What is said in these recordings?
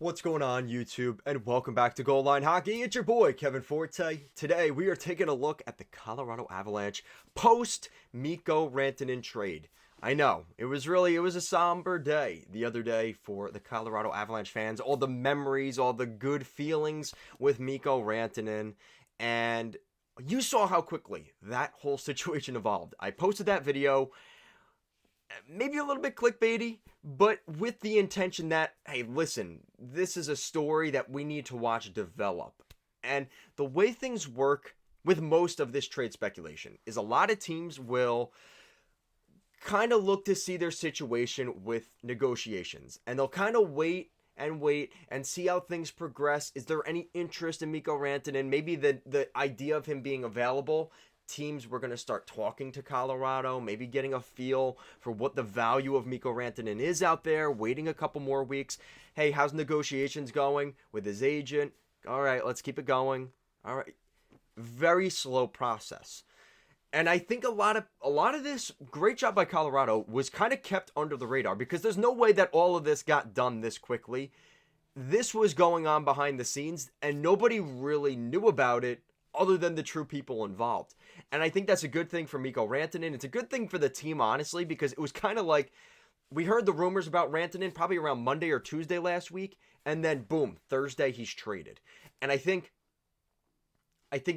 What's going on, YouTube, and welcome back to Goal Line Hockey. It's your boy, Kevin Forte. Today, we are taking a look at the Colorado Avalanche post-Mikko Rantanen trade. I know, it was a somber day the other day for the Colorado Avalanche fans. All the memories, all the good feelings with Mikko Rantanen, and you saw how quickly that whole situation evolved. I posted that video, maybe a little bit clickbaity, but with the intention that, hey, listen, this is a story that we need to watch develop. And the way things work with most of this trade speculation is a lot of teams will kind of look to see their situation with negotiations, and they'll kind of wait and see how things progress. Is there any interest in Mikko Rantanen? Maybe the idea of him being available, teams were going to start talking to Colorado, maybe getting a feel for what the value of Mikko Rantanen is out there, waiting a couple more weeks. Hey, how's negotiations going with his agent? All right, let's keep it going. All right. Very slow process. And I think a lot of this, great job by Colorado, was kind of kept under the radar because there's no way that all of this got done this quickly. This was going on behind the scenes and nobody really knew about it other than the true people involved. And I think that's a good thing for Mikko Rantanen. It's a good thing for the team, honestly, because it was kind of like we heard the rumors about Rantanen probably around Monday or Tuesday last week, and then boom, Thursday he's traded. And I think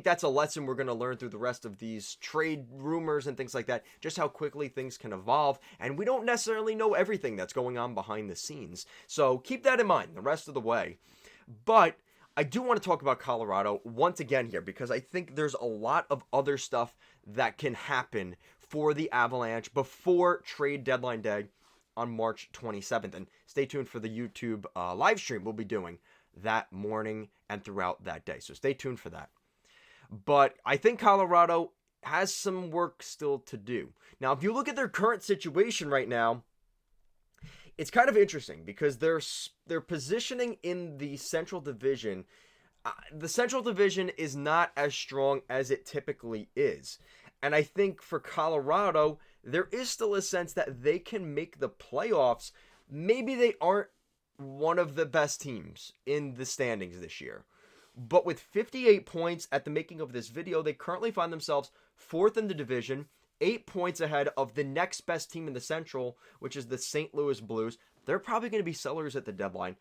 that's a lesson we're going to learn through the rest of these trade rumors and things like that, just how quickly things can evolve. And we don't necessarily know everything that's going on behind the scenes. So keep that in mind the rest of the way. But I do want to talk about Colorado once again here because I think there's a lot of other stuff that can happen for the Avalanche before trade deadline day on March 27th. And stay tuned for the YouTube live stream we'll be doing that morning and throughout that day. So stay tuned for that. But I think Colorado has some work still to do. Now, if you look at their current situation right now, it's kind of interesting because they're positioning in the Central Division. The Central Division is not as strong as it typically is. And I think for Colorado, there is still a sense that they can make the playoffs. Maybe they aren't one of the best teams in the standings this year. But with 58 points at the making of this video, they currently find themselves fourth in the division, 8 points ahead of the next best team in the Central, which is the St. Louis Blues. They're probably going to be sellers at the deadline.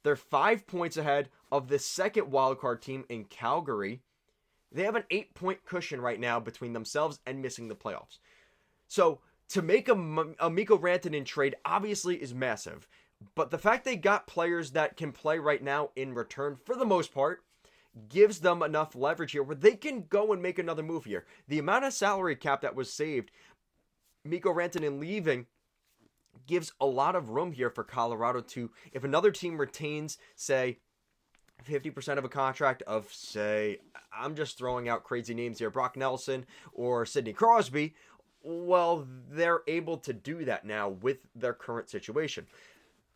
They're 5 points ahead of the second wildcard team in Calgary. They have an 8-point cushion right now between themselves and missing the playoffs. So to make a Mikko Rantanen trade obviously is massive. But the fact they got players that can play right now in return, for the most part, gives them enough leverage here where they can go and make another move here. The amount of salary cap that was saved, Mikko Rantanen leaving, gives a lot of room here for Colorado to, if another team retains, say, 50% of a contract of, say, I'm just throwing out crazy names here, Brock Nelson or Sidney Crosby, well, they're able to do that now with their current situation.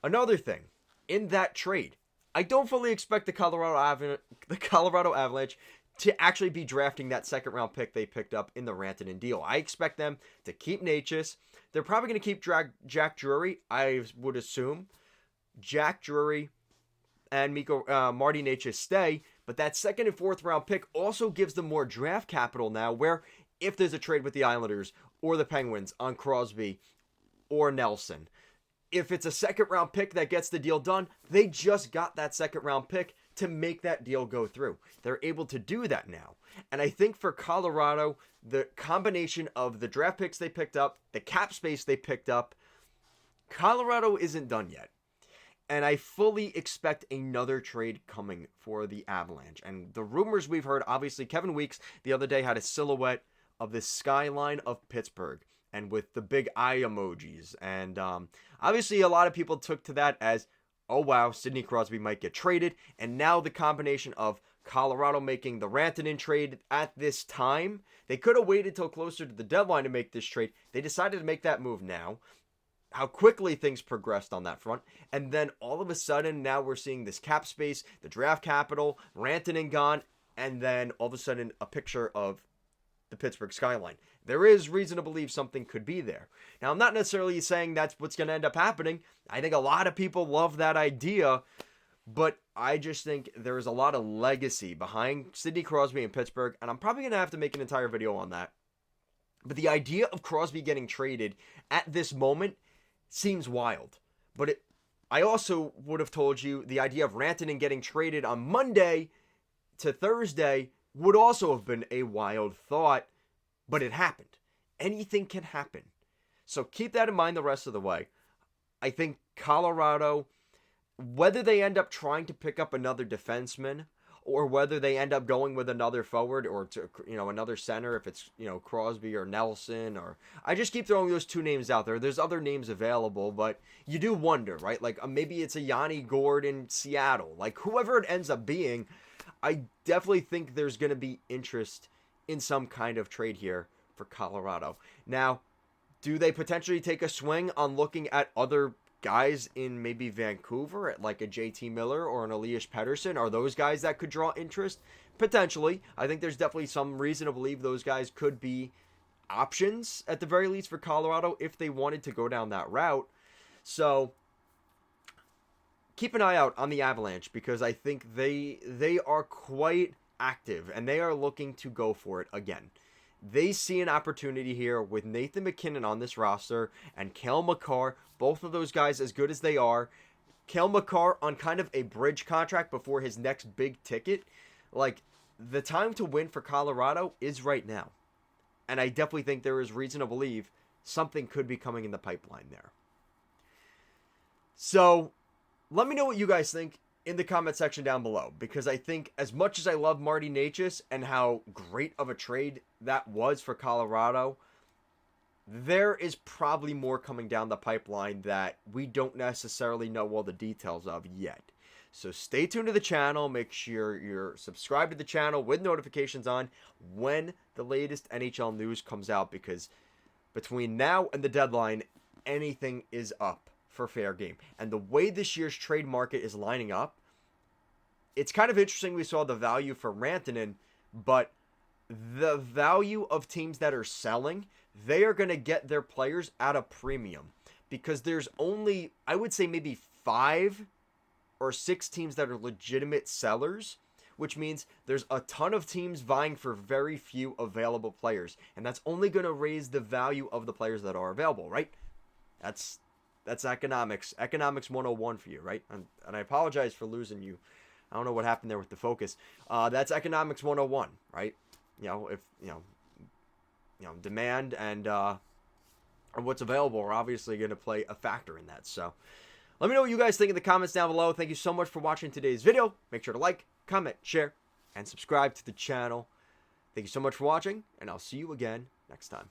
Another thing, in that trade, I don't fully expect the Colorado Avalanche to actually be drafting that second round pick they picked up in the Rantanen deal. I expect them to keep Necas. They're probably going to keep Jack Drury, I would assume. Jack Drury and Marty Necas stay, but that second and fourth round pick also gives them more draft capital now, where if there's a trade with the Islanders or the Penguins on Crosby or Nelson, if it's a second round pick that gets the deal done, they just got that second round pick to make that deal go through. They're able to do that now. And I think for Colorado, the combination of the draft picks they picked up, the cap space they picked up, Colorado isn't done yet. And I fully expect another trade coming for the Avalanche. And the rumors we've heard, obviously Kevin Weeks the other day had a silhouette of the skyline of Pittsburgh, and with the big eye emojis. And obviously a lot of people took to that as, oh wow, Sidney Crosby might get traded. And now the combination of Colorado making the Rantanen trade at this time, they could have waited till closer to the deadline to make this trade. They decided to make that move now. How quickly things progressed on that front. And then all of a sudden, now we're seeing this cap space, the draft capital, Rantanen gone, and then all of a sudden a picture of the Pittsburgh skyline. There is reason to believe something could be there. Now, I'm not necessarily saying that's what's going to end up happening. I think a lot of people love that idea, But I just think there is a lot of legacy behind Sidney Crosby in Pittsburgh, and I'm probably going to have to make an entire video on that. But the idea of Crosby getting traded at this moment seems wild. But I also would have told you the idea of Rantanen getting traded on Monday to Thursday would also have been a wild thought, but it happened. Anything can happen. So keep that in mind the rest of the way. I think Colorado, whether they end up trying to pick up another defenseman or whether they end up going with another forward or another center, if it's Crosby or Nelson, or I just keep throwing those two names out there. There's other names available, but you do wonder, right? Like maybe it's a Yanni Gourde in Seattle, like whoever it ends up being. I definitely think there's going to be interest in some kind of trade here for Colorado. Now, do they potentially take a swing on looking at other guys in maybe Vancouver at like a JT Miller or an Elias Pettersson? Are those guys that could draw interest? Potentially. I think there's definitely some reason to believe those guys could be options at the very least for Colorado if they wanted to go down that route. So keep an eye out on the Avalanche because I think they are quite active and they are looking to go for it again. They see an opportunity here with Nathan MacKinnon on this roster and Cale Makar, both of those guys as good as they are. Cale Makar on kind of a bridge contract before his next big ticket. Like, the time to win for Colorado is right now. And I definitely think there is reason to believe something could be coming in the pipeline there. So, let me know what you guys think in the comment section down below, because I think as much as I love Marty Necas and how great of a trade that was for Colorado, there is probably more coming down the pipeline that we don't necessarily know all the details of yet. So stay tuned to the channel. Make sure you're subscribed to the channel with notifications on when the latest NHL news comes out, because between now and the deadline, anything is up for fair game. And the way this year's trade market is lining up, it's kind of interesting. We saw the value for Rantanen, but the value of teams that are selling, they are going to get their players at a premium because there's only, I would say maybe 5 or 6 teams that are legitimate sellers, which means there's a ton of teams vying for very few available players. And that's only going to raise the value of the players that are available, right? That's economics 101 for you, right? And I apologize for losing you. I don't know what happened there with the focus. That's economics 101, right? If demand and what's available are obviously going to play a factor in that. So let me know what you guys think in the comments down below. Thank you so much for watching today's video. Make sure to like, comment, share, and subscribe to the channel. Thank you so much for watching, and I'll see you again next time.